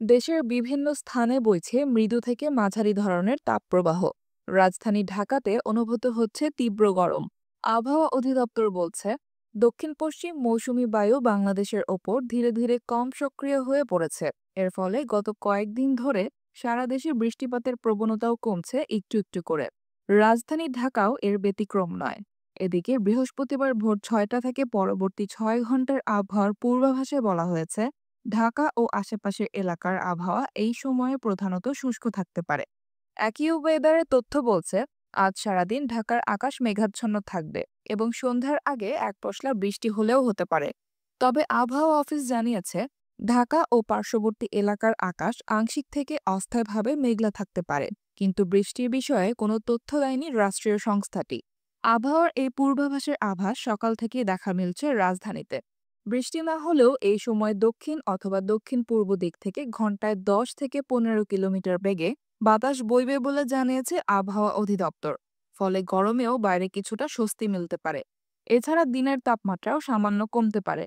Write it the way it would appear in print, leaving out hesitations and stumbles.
দেশের বিভিন্ন স্থানে বইছে মৃদু থেকে মাঝারি ধরনের তাপপ্রবাহ। রাজধানী ঢাকাতে অনুভূত হচ্ছে তীব্র গরম। আবহাওয়া অধিদপ্তর বলছে, দক্ষিণ পশ্চিম মৌসুমী বায়ু বাংলাদেশের ওপর ধীরে ধীরে কম সক্রিয় হয়ে পড়েছে। এর ফলে গত কয়েকদিন ধরে সারা দেশে বৃষ্টিপাতের প্রবণতাও কমছে একটু একটু করে। রাজধানী ঢাকাও এর ব্যতিক্রম নয়। এদিকে বৃহস্পতিবার ভোর ৬টা থেকে পরবর্তী ৬ ঘন্টার আবহাওয়ার পূর্বাভাসে বলা হয়েছে, ঢাকা ও আশেপাশের এলাকার আবহাওয়া এই সময়ে প্রধানত শুষ্ক থাকতে পারে। একই ওয়েদারের তথ্য বলছে, আজ সারাদিন ঢাকার আকাশ মেঘাচ্ছন্ন থাকবে এবং সন্ধ্যার আগে এক পশলা বৃষ্টি হলেও হতে পারে। তবে আবহাওয়া অফিস জানিয়েছে, ঢাকা ও পার্শ্ববর্তী এলাকার আকাশ আংশিক থেকে অস্থায়ীভাবে মেঘলা থাকতে পারে, কিন্তু বৃষ্টির বিষয়ে কোনো তথ্য দেয়নি রাষ্ট্রীয় সংস্থাটি। আবহাওয়ার এই পূর্বাভাসের আভাস সকাল থেকেই দেখা মিলছে রাজধানীতে। বৃষ্টি না হলেও এই সময় দক্ষিণ অথবা দক্ষিণ পূর্ব দিক থেকে ঘন্টায় ১০ থেকে ১৫ কিলোমিটার বেগে বাতাস বইবে বলে জানিয়েছে আবহাওয়া অধিদপ্তর। ফলে গরমেও বাইরে কিছুটা স্বস্তি মিলতে পারে। এছাড়া দিনের তাপমাত্রাও সামান্য কমতে পারে।